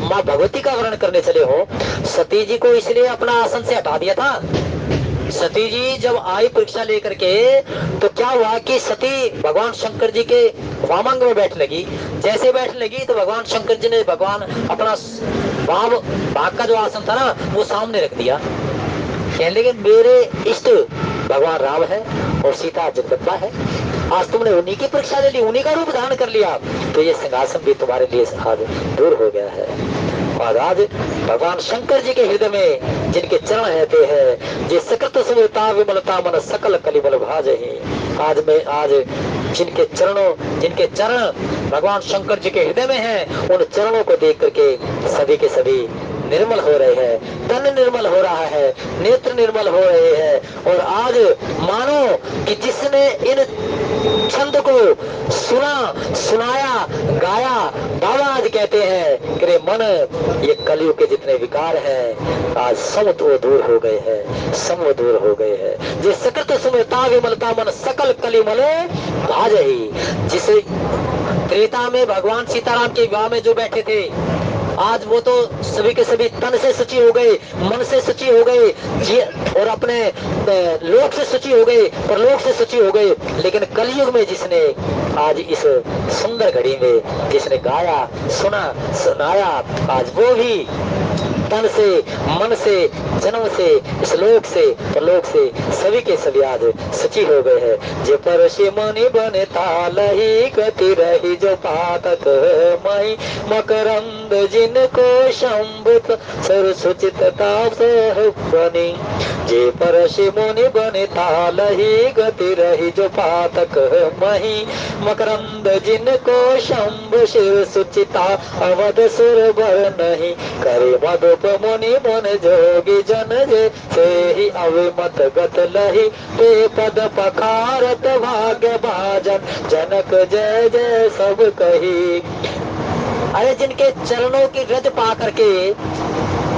माँ भगवती का वर्णन करने चले हो, सती जी को इसलिए अपना आसन से हटा दिया था। सती जी जब आई परीक्षा लेकर के तो क्या हुआ कि सती भगवान शंकर जी के वामांग में बैठ लगी। जैसे बैठ लगी तो भगवान शंकर जी ने भगवान अपना भाग का जो आसन था ना वो सामने रख दिया। कहने लगे मेरे इष्ट भगवान राम है और सीता जगदम्बा है, आज तुमने उन्हीं की परीक्षा ले ली, उन्हीं का रूप धारण कर लिया, तो ये सिंहासन भी तुम्हारे लिए आज दूर हो गया है। और आज भगवान शंकर जी के हृदय में जिनके चरण रहते हैं, जे सकृत सुमिरता विमलता मन सकल कलिमल भाजहि। आज जिनके चरण भगवान शंकर जी के हृदय में हैं, उन चरणों को देख करके सभी के सभी निर्मल हो रहे हैं, तन निर्मल हो रहा है, नेत्र निर्मल हो रहे हैं। और आज मानो कि जिसने इन छंद को सुनाया गाया, बाबा आज कहते हैं कि रे मन ये कलयुग के जितने विकार हैं आज सब तो दूर हो गए हैं, सब दूर हो गए हैं। जिस सकृत सुमिरता विमलता मन सकल कलिमले भाजहि। जिसे त्रेता में भगवान सीताराम के विवाह में जो बैठे थे, आज वो तो सभी के सभी तन से शुचि हो गए, मन से शुचि हो गए और अपने लोक से शुचि हो गए, परलोक से शुचि हो गए। लेकिन कलयुग में जिसने आज इस सुंदर घड़ी में जिसने गाया सुनाया, आज वो भी तन से मन से जन्म से इस लोक से परलोक से सभी के सभी आज शुचि हो गए हैं। जे परशि मणि बने तालहि गति रही जो पातक मई मकरंद जिनको शंभुत सर सुचितता बनी। जे परशि मुनि बने तालहि गति रही जो पातक मही मकरंद जिनको शंभु शिव सुचिता अवध सुर बर नहीं। करे मधुप मुनि मन जोगी जन जे से ही अविमत गत लही ते पद पखारत भाग्य भाजन जनक जय जय सब कही। अरे जिनके चरणों की रज पा करके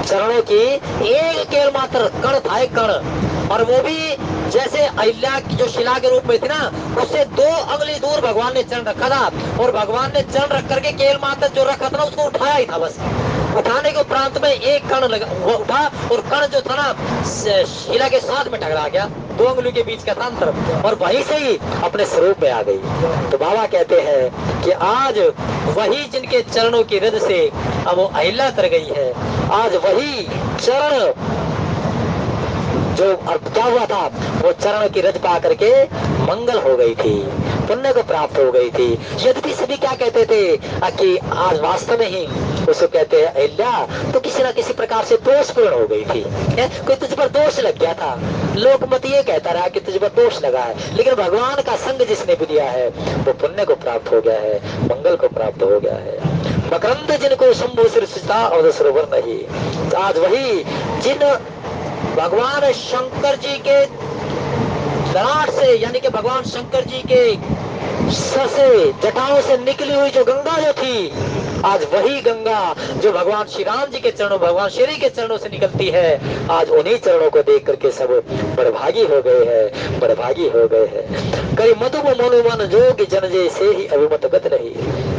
चरणों की एक केवल मात्र कण था, एक कण, और वो भी जैसे अहिल्या की जो शिला के रूप में थी ना, उससे 2 अंगुली दूर भगवान ने चरण रखा था। और भगवान ने चरण रख करके केवल मात्र जो रखा था ना उसको उठाया ही था। बस उठाने के उपरांत में एक कण वो उठा और कण जो था ना शिला के साथ में टकरा गया, 2 अंगुली के बीच का था अंतर, और वहीं से ही अपने स्वरूप में आ गई। तो बाबा कहते हैं कि आज वही जिनके चरणों की रज से अब वो अहिल्या तर गई है, आज वही चरण जो क्या हुआ था, वो चरण की रज पा करके मंगल हो गई थी, पुण्य को प्राप्त हो गई थी। यद्यपि सभी क्या कहते थे कि आज वास्तव में ही उसको कहते हैं अहिल्या तो किसी न किसी प्रकार से दोषपूर्ण हो गई थी, कोई तुझ पर दोष लग गया था। लोकमत ये कहता रहा कि तुझ पर दोष लगा है, लेकिन भगवान का संग जिसने भी लिया है वो पुण्य को प्राप्त हो गया है, मंगल को प्राप्त हो गया है। मकरंद जिनको शंभु सिरसिता और सरोवर नहीं। आज वही जिन भगवान शंकर जी के ललाट से, यानी कि भगवान शंकर जी के सर से, जटाओं से निकली हुई जो गंगा जो थी, आज वही गंगा जो भगवान श्री राम जी के चरणों, भगवान श्री के चरणों से निकलती है, आज उन्हीं चरणों को देख करके सब बड़भागी हो गए हैं, बड़भागी हो गए हैं। कई मधुब मनुमन जोग जन जे से ही अभिमत गत रही।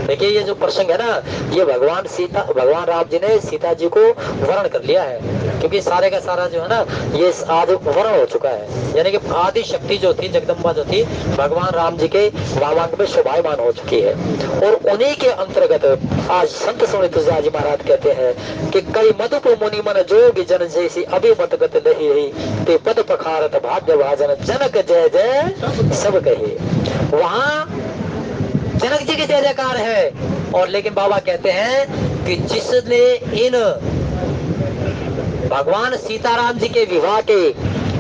देखिए ये जो प्रसंग है ना, ये भगवान राम जी ने सीता जी को वरण कर लिया है, क्योंकि सारे का सारा जो है ना ये आज वरण हो चुका है, यानी कि आदि शक्ति जो थी, जगदम्बा जो थी, भगवान राम जी के वामांग में शोभायमान हो चुकी है। और उन्हीं के अंतर्गत आज संत स्वामी तुलसीदास जी महाराज कहते हैं कि कई मधुप मुनि मन जोग जन जैसी अभिमत गत नहीं रही, ते पद पखारत भाग्य भाजन जनक जय जय सब कहे। वहाँ जनक जी की जय जयकार है। और लेकिन बाबा कहते हैं कि जिसने इन भगवान सीताराम जी के विवाह के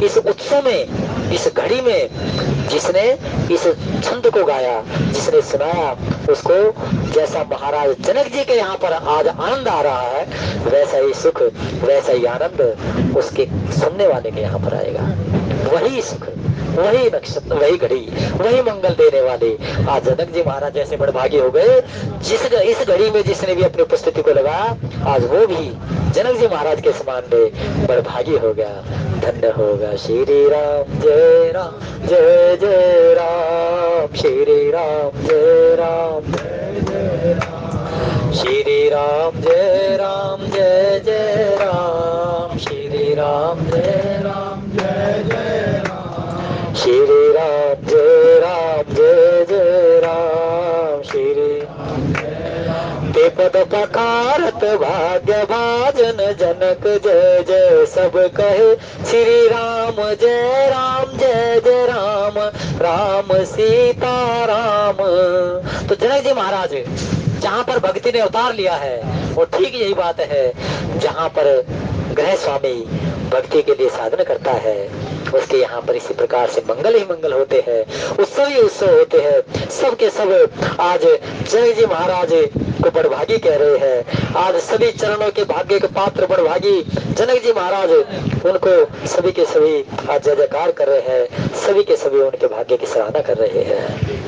इस उत्सव में, इस घड़ी में, जिसने इस छंद को गाया, जिसने सुनाया, उसको जैसा महाराज जनक जी के यहाँ पर आज आनंद आ रहा है, वैसा ही सुख, वैसा ही आनंद उसके सुनने वाले के यहाँ पर आएगा। वही सुख, वही नक्षत्र, वही घड़ी, वही मंगल देने वाले आज जनक जी महाराज जैसे बड़भागी हो गए। इस घड़ी में जिसने भी अपनी उपस्थिति को लगाया, आज वो भी जनक जी महाराज के समान में बड़भागी हो गया, धन्य होगा। श्री राम जय राम जय जय राम, श्री राम जय राम जय जय राम, श्री राम जय राम जय जय राम, श्री राम जय राम जय जय राम, श्री राम जय राम जय जय राम, श्री ते पद पकारत भाग्य भाजन जनक जय जय सब कहे, श्री राम जय राम जय जय राम, राम सीता राम। तो जनक जी महाराज जहाँ पर भक्ति ने उतार लिया है, और ठीक यही बात है, जहाँ पर गृह स्वामी भक्ति के लिए साधन करता है, उसके यहाँ पर इसी प्रकार से मंगल ही मंगल होते हैं, उत्सव ही उत्सव होते हैं। सब के सब आज जनक जी महाराज को बड़भागी कह रहे हैं। आज सभी चरणों के भाग्य के पात्र बड़भागी जनक जी महाराज, उनको सभी के सभी आज जय जयकार कर रहे हैं, सभी के सभी उनके भाग्य की सराहना कर रहे हैं।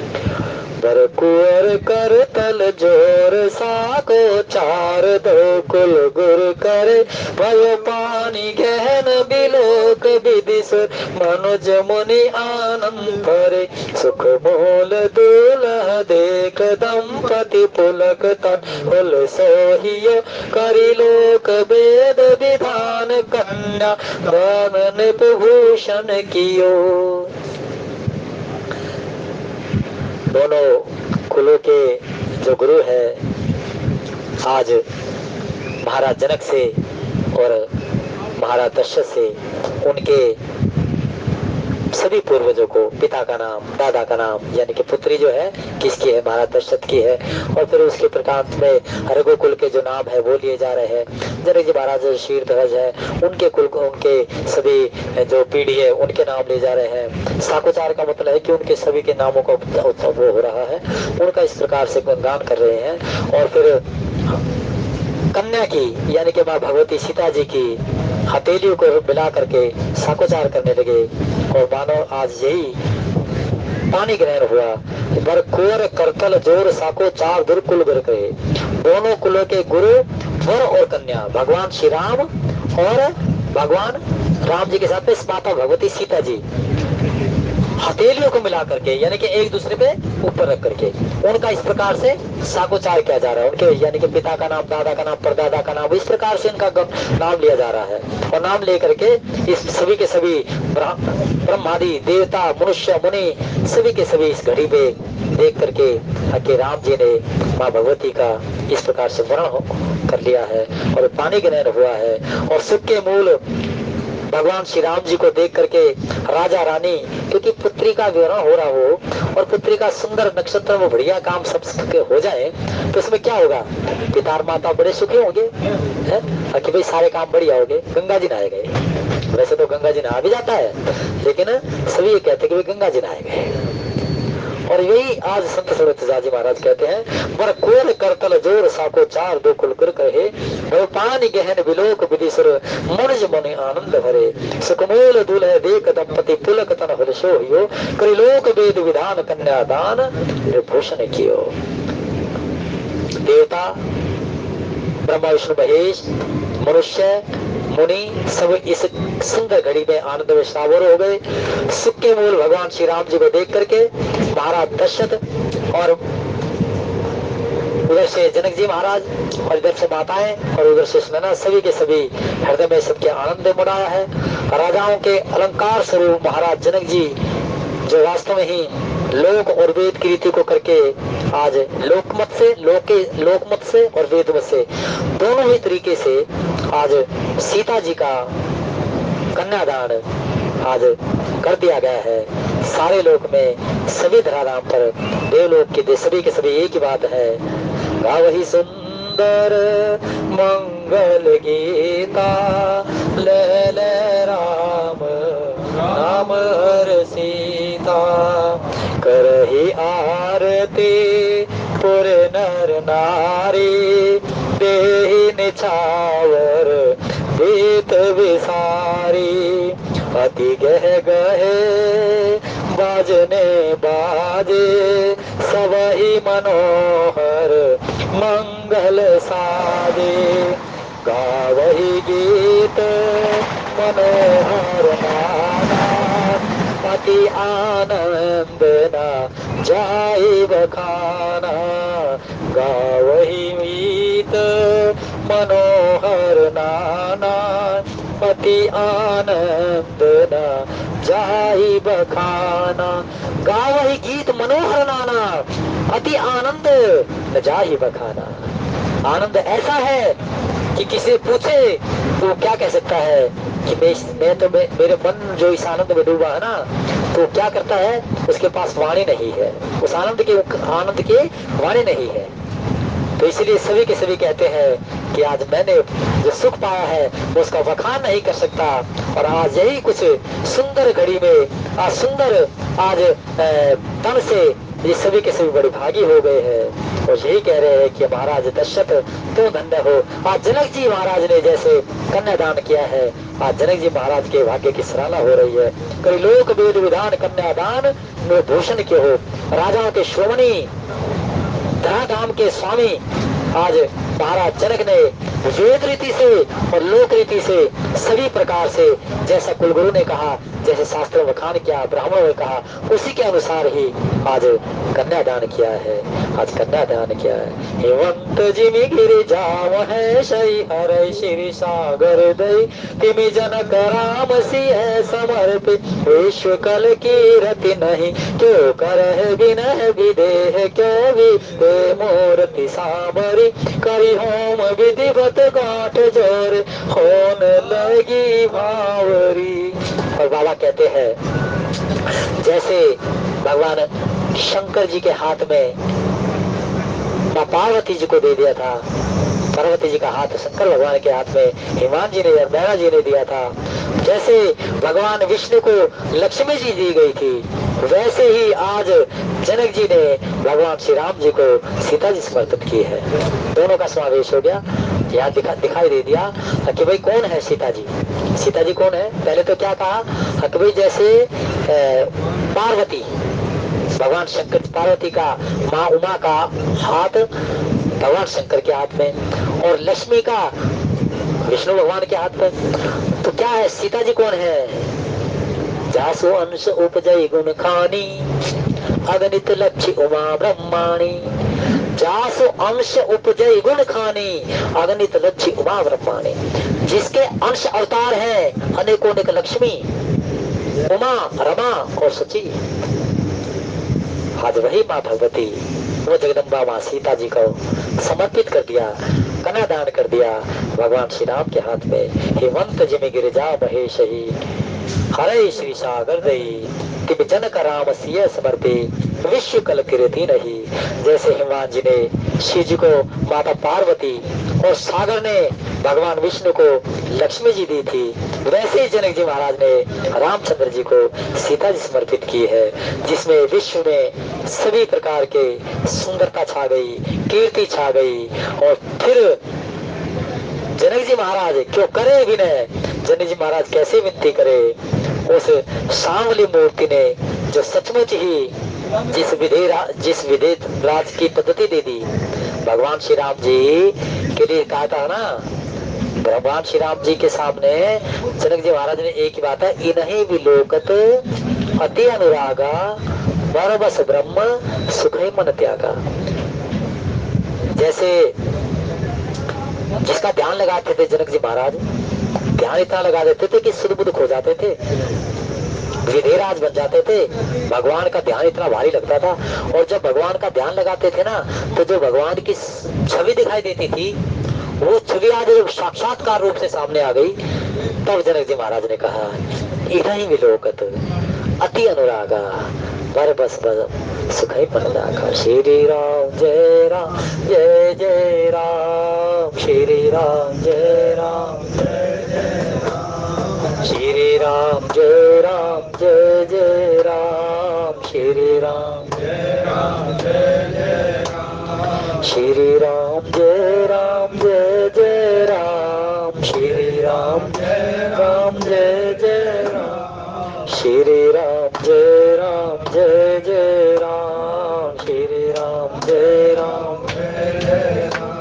बर कुंवर कर तल जोर साको चार दो कुल गुर करे, भय पानी गहन बिलोक विदिशुर मनुज मुनि आनंद भरे, सुख मोल दूल्ह देख दंपति पुलक तन हुल सोहियो, करी लोक वेद विधान कन्या दान निभूषण कियो। दोनों कुलों के जो गुरु है, आज महाराज जनक से और महाराज दशरथ से उनके सभी पूर्वजों को, पिता का नाम, दादा का नाम, यानी कि पुत्री जो है किसकी है, महाराज दशरथ की है। और फिर उसके प्रकांत में रघुकुल के जो नाम है वो लिए जा रहे हैं। जनक जी महाराज शीर्षध्वज है, उनके कुल को, उनके सभी जो पीढ़ी है उनके नाम लिए जा रहे हैं। साकोचार का मतलब है कि उनके सभी के नामों का उत्सव हो रहा है, उनका इस प्रकार से गुणगान कर रहे हैं। और फिर कन्या की, यानी कि माँ भगवती सीता जी की हथेलियों को मिला करके साकोचार करने लगे, और मानो आज यही पानी ग्रहण हुआ। बर कुंवर करतल जोर साको चार दुर कुल गुर कहे। दोनों कुलों के गुरु वर और कन्या भगवान श्री राम और भगवान राम जी के साथ में माता भगवती सीता जी हथेलियों को मिला करके, यानी कि एक दूसरे पे ऊपर रख करके उनका इस प्रकार से साकोचार किया जा रहा है। उनके यानी कि पिता का नाम, दादा का नाम, परदादा का नाम, इस प्रकार से इनका नाम लिया जा रहा है। और नाम लेकर के इस सभी के सभी ब्रह्मादि देवता, मनुष्य, मुनि सभी के सभी इस घड़ी पे देख करके कि राम जी ने माँ भगवती का इस प्रकार से वर्ण कर लिया है और पानी ग्रहण हुआ है। और सुख के मूल भगवान श्री राम जी को देख करके राजा रानी, क्योंकि पुत्री का विवाह हो रहा हो और पुत्री का सुंदर नक्षत्र में बढ़िया काम सब हो जाए तो इसमें क्या होगा, पिता माता बड़े सुखी होंगे कि भाई सारे काम बढ़िया हो गए, गंगा जी नहाए गए। वैसे तो गंगा जी नहा भी जाता है, लेकिन सभी ये कहते कि भाई गंगा जी नहाए गए। और यही आज संत सूरदास जी महाराज कहते हैं, बर कोल करतल जोर साको चार दो कुल कर कहे, पानी गहन विलोक विदिसुर मनुज मन आनंद भरे, सुकमूल दुल्ह देख दंपति पुलक तन हर्षो हियो, करिलोक वेद विधान कन्यादान निर्भूषण कियो। देवता ब्रह्मा विष्णु महेश मनुष्य मुनि सब इस सुंदर घड़ी में आनंद में सराबोर हो गए। सुख के मूल भगवान श्री राम जी को देख करके महाराज दशरथ और उधर से जनक जी महाराज और इधर से माताएं और उधर से सुनैना सभी के सभी हृदय में सबके आनंद मुड़ाया है। राजाओं के अलंकार स्वरूप महाराज जनक जी जो वास्तव में ही लोक और वेद की रीति को करके आज लोकमत से और वेद मत से दोनों ही तरीके से आज सीता जी का कन्यादान आज कर दिया गया है। सारे लोक में सभी धराधाम पर देवलोक के सभी के सभी एक ही बात है, गावहि सुंदर मंगल गीता, ले ले राम नाम हर सीता, करहि आरती पुर नर नारी, देहि निछावर गीत विसारी, अति गह गहे बाजने बाजे, सबहि मनोहर मंगल साजे, गावहि गीत मनोहर नाना, अति आनंद न जाय बखाना, गावहि गीत मनोहर नाना, अति आनंद न जाय बखाना, गावहि गीत मनोहर नाना, अति आनंद न जाय बखाना। आनंद ऐसा है कि किसी पूछे तो क्या कह सकता है कि मेरे मन जो इस आनंद में डूबा है ना, तो क्या करता है, उसके पास वाणी नहीं है, उस आनंद के वाणी नहीं है। तो इसलिए सभी के सभी कहते हैं कि आज मैंने जो सुख पाया है वो उसका वखान नहीं कर सकता, और आज यही कुछ सुंदर घड़ी में आज सुंदर आज तन से ये सभी के सभी बड़े भागी हो गए हैं। और यही कह रहे हैं कि महाराज दशरथ तो धन्य हो, आज जनक जी महाराज ने जैसे कन्यादान किया है, आज जनक जी महाराज के भाग्य की सराहना हो रही है। कई लोक वेद विधान कन्यादान में भूषण के हो, राजाओं के श्रोमणी धराधाम के स्वामी आज महाराज जनक ने वेद रीति से और लोक रीति से सभी प्रकार से जैसा कुलगुरु ने कहा, जैसे शास्त्र वखान किया, ब्राह्मणों ने कहा, उसी के अनुसार ही आज कन्यादान किया है। आज कन्यादान किया है। हेमंत जिमि गिरि जाम है शई हरै श्री सागर दई, तिमि जनक राम सिंह समर्पित, विश्व कल की रति नहीं, क्यों करह विनह विदेह, क्यों भी मूर्ति सामरी, करी होम विधिवत गांठ जोर, होन लगी भावरी। और बाबा कहते हैं जैसे भगवान शंकर जी के हाथ में माँ पार्वती जी को दे दिया था, पार्वती जी का हाथ शंकर भगवान के हाथ में हिमान जी ने नैना जी ने दिया था, जैसे भगवान विष्णु को लक्ष्मी जी दी गई थी, वैसे ही आज जनक जी ने भगवान श्री राम जी को सीता जी समर्पित की है। दोनों का समावेश हो गया। यहाँ दिखाई दे दिया कि भाई कौन है सीता जी, सीता जी कौन है। पहले तो क्या कहा कि भाई जैसे पार्वती भगवान शंकर, पार्वती का माँ उमा का हाथ भगवान शंकर के हाथ में और लक्ष्मी का विष्णु भगवान के हाथ में। तो क्या है, सीता जी कौन है। जासो अंश उपजय गुण खानी, अगणित लक्ष्य उमा ब्रह्माणी, जासो अंश उपजय गुण खानी, अगणित लक्ष्य उमा ब्रह्माणी। जिसके अंश अवतार है अनेकों अनेक लक्ष्मी, उमा, रमा और सची। आज वही माँ भगवती वो जगदम्बा माँ सीता जी को समर्पित कर दिया, कन्यादान कर दिया भगवान श्री राम के हाथ में। हेमंत जिमि गिरिजा महेश ही, हरे श्री सागर दई, तिम जनक राम सिय समर्पे, विश्व कल कीर्ति नहीं। जैसे हिमान जी ने शिव जी को माता पार्वती और सागर ने भगवान विष्णु को लक्ष्मी जी दी थी, वैसे ही जनक जी महाराज ने रामचंद्र जी को सीता जी समर्पित की है, जिसमें विश्व में सभी प्रकार के सुंदरता छा गई, कीर्ति छा गई। और फिर जनक जी महाराज क्यों करे विनय, जनक जी महाराज कैसे विनती करे उस सांवली मूर्ति ने, जो सचमुच ही जिस विधेय राज की पद्धति दे दी। भगवान श्री राम जी के लिए कहा था ना, भगवान श्री राम जी के सामने जनक जी महाराज ने एक ही बात है, इन्हीं विलोकत अति अनुरागा बरबस ब्रह्म सुखै मन त्यागा। जैसे जिसका ध्यान लगाते थे जनक जी महाराज, ध्यान इतना लगा देते थे कि सुध बुध खो जाते थे, विधेयराज बन जाते थे। भगवान का ध्यान इतना भारी लगता था। और जब भगवान का ध्यान लगाते थे ना, तो जो भगवान की छवि दिखाई देती थी, वो छवि आज जब साक्षात्कार रूप से सामने आ गई, तब जनक जी महाराज ने कहा इन्हीं विलोकत अति अनुरागा पर बस सुखै परदाका। श्री राम जय राम जय जय राम, श्री राम जय राम जय जय राम, श्री राम जय राम जय जय राम, श्री राम जय राम जय जय राम, श्री राम जय राम जय जय राम, श्री राम जय राम जय जय राम, श्री राम जय राम जय जय राम, श्री राम जय राम जय जय राम।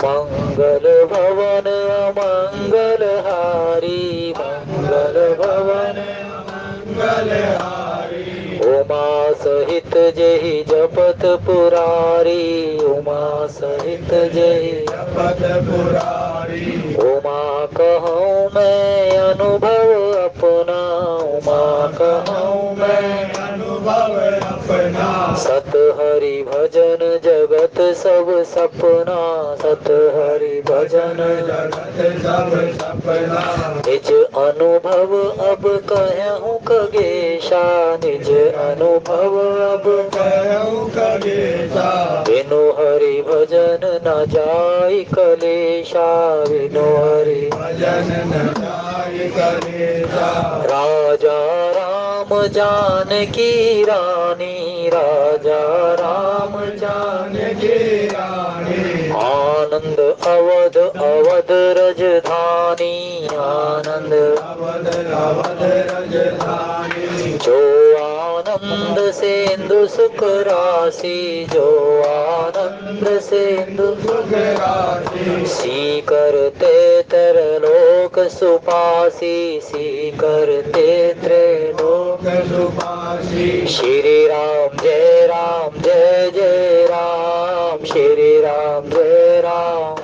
मंगल भवन अमंगल हारी, मंगल भवन अमंगल हारी, उमा सहित जहि जपत पुरारी, उमा सहित जहि जपत पुरारी, उमा कहूँ मैं अनुभव अपना, उमा कहूँ मैं अनुभव अपना, सत हरि भजन जगत सब सपना, सत हरि भजन जगत सब सपना, निज अनुभव अब कहूँ खगेशा, निज अनुभव अब कहूँ खगेशा, बिनु हरि भजन न जाय कलेशा, बिनु हरि भजन न जाय कलेशा। राजा राम जानकी रानी, राजा राम जानकी रानी, आनंद अवध अवध रजधानी, आनंद अवध अवध रजधानी, जो आनंद सिंधु सुख राशि, जो आनंद सिंधु सुख राशि, सी करते त्रिलोक सुपासी, सी करते त्रिलोक सुपासी, श्री राम जय राम जय जय राम, श्री राम जय राम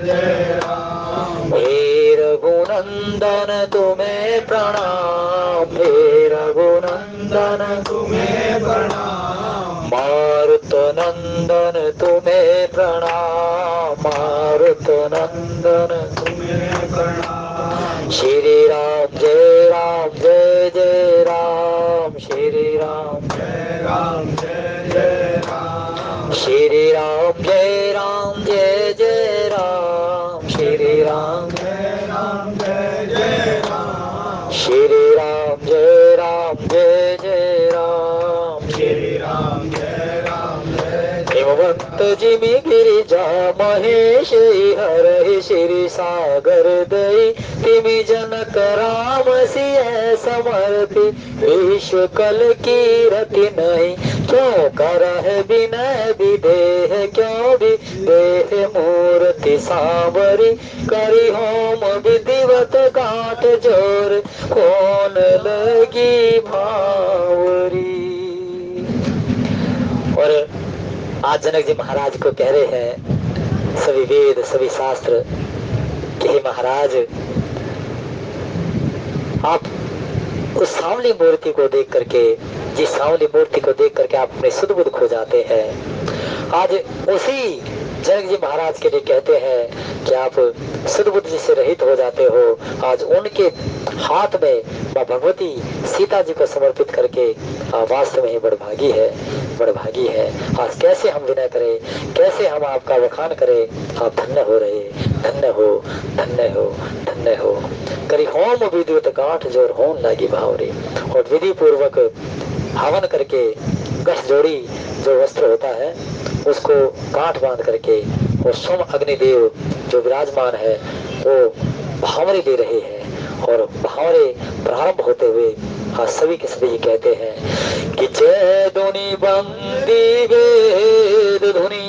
जय राम। हे रघुनंदन तुम्हें प्रणाम, हे रघुनंदन तुम्हें प्रणाम, मारुत नंदन तुम्हें प्रणाम, मारुत नंदन तुम्हें प्रणाम, श्री राम जय राम, श्री राम जय जय राम, श्री राम जय जय राम, श्री राम जय जय राम, श्री राम जय जय राम, श्री राम जय हिमवंत जिमि गिरिजा महेश हर श्री सागर दई, तिमि जनक राम सिय समर्पि, विश्व कल की रति नहीं, क्यों करह विनय विदेह, क्यों भी देह मूर्ति सांवरी, करी होम विधिवत गांठ जोर, कौन लगी भावरी। और आज जनक जी महाराज को कह रहे हैं सभी वेद सभी शास्त्र कि हे महाराज, आप उस सांवली मूर्ति को देख करके, जिस सांवली मूर्ति को देख करके आप अपने सुध बुध खो जाते हैं, आज उसी जनक जी महाराज के लिए कहते हैं कि आप सुध बुध से रहित हो जाते हो। आज उनके हाथ में मां भगवती सीता जी को समर्पित करके वास्तव में ही बड़भागी है, बड़भागी है। आज कैसे हम विनय करें, कैसे हम आपका वखान करें। आप धन्य हो रहे, धन्य हो, धन्य हो, धन्य हो। करी होम विद्युत गांठ जोर होन लगी भावरी। और विधि पूर्वक हवन करके गठजोड़ी जो वस्त्र होता है उसको गांठ बांध करके वो सोम अग्निदेव जो विराजमान है वो भावरे ले रहे हैं। और भावरे प्रारंभ होते हुए आज सभी के सभी ये कहते हैं कि जय धुनि बंदी वेद धुनि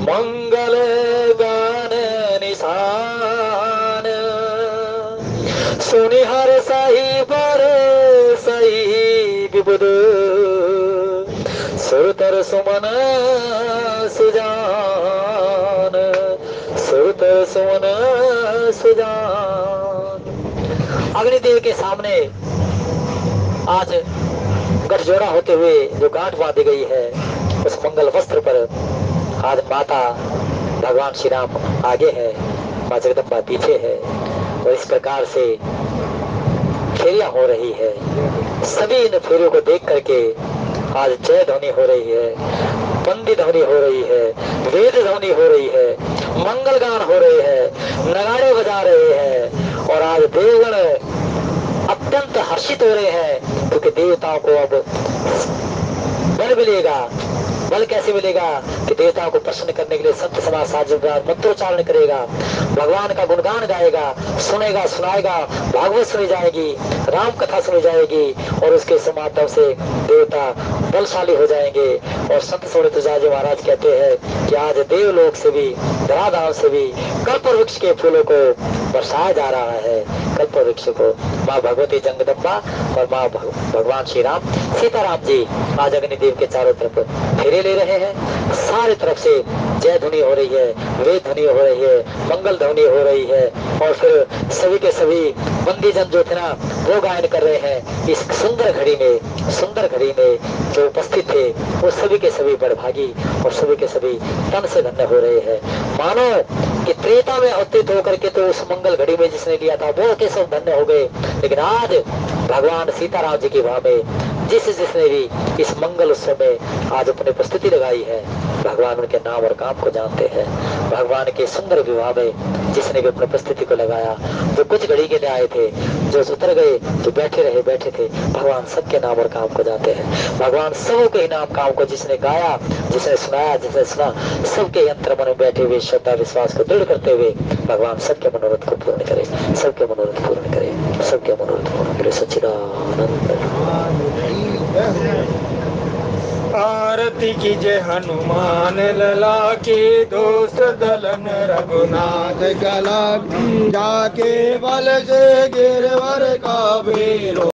मंगल गान निशान सुनि हर सही पर सही विबुध सुरतर सुमन सुजान सुरतर सुमन सुजान। अग्निदेव के सामने आज गठजोड़ा होते हुए जो गांठ बांधी गई है उस मंगल वस्त्र पर आज माता भगवान श्री राम आगे है, माँ जगदम्बा पीछे है और इस प्रकार से फेरियां हो रही है। सभी इन फेरियों को देख करके आज जय ध्वनि हो रही है, बंदी ध्वनि हो रही है, वेद ध्वनि हो रही है, मंगल गान हो रहे हैं, नगाड़े बजा रहे हैं और आज देवगण अत्यंत हर्षित हो रहे हैं क्योंकि देवताओं को अब बल मिलेगा। बल कैसे मिलेगा कि देवताओं को प्रसन्न करने के लिए संत समाज साजगार मंत्रोच्चारण करेगा, भगवान का गुणगान गाएगा, सुनेगा, सुनाएगा, भागवत सुनी जाएगी, राम कथा सुनी जाएगी और उसके माध्यम से देवता बलशाली हो जाएंगे। और संत सोने तुजाजी महाराज कहते हैं कि आज देवलोक से भी धराधाम से भी कल्प वृक्ष के फूलों को बरसाया जा रहा है। कल्प वृक्ष को माँ भगवती जगदम्बा और माँ भगवान श्री राम सीताराम जी आज अग्निदेव के चारों तरफ फेरे ले रहे हैं। सारे तरफ से जय ध्वनि हो रही है, वेद ध्वनि हो रही है, मंगल ध्वनि हो रही है और फिर सभी के सभी बंदी जन जो थे ना वो गायन कर रहे हैं। इस सुंदर घड़ी में जो उपस्थित थे वो सभी के सभी बड़भागी और सभी के सभी तन से धन्य हो रहे हैं। मानो कि त्रेता में अवतीत होकर के तो उस मंगल घड़ी में जिसने लिया था वो के सब धन्य हो गए, लेकिन आज भगवान सीताराम जी की भाव में जिसने भी इस मंगल उत्सव में आज अपनी उपस्थिति लगाई है, भगवान उनके नाम और काम को जानते हैं। भगवान के सुंदर विवाह में जिसने भी अपनी उपस्थिति को लगाया, जो कुछ घड़ी के लिए आए थे, जो उतर गए, जो बैठे थे, भगवान सबके नाम और काम को जानते हैं। भगवान सबों के नाम काम को जिसने गाया, जिसने सुनाया, जिसने सुना, सबके यंत्र मन में बैठे हुए श्रद्धा विश्वास को दृढ़ करते हुए भगवान सबके मनोरथ को पूर्ण करे, सबके मनोरथ पूर्ण करे, सबके मनोरथ पूर्ण करे। सच्चिदानंद आरती कीजे हनुमान लला की, दोस्त दलन रघुनाथ कला जाके बल से गिरवर का बेरो।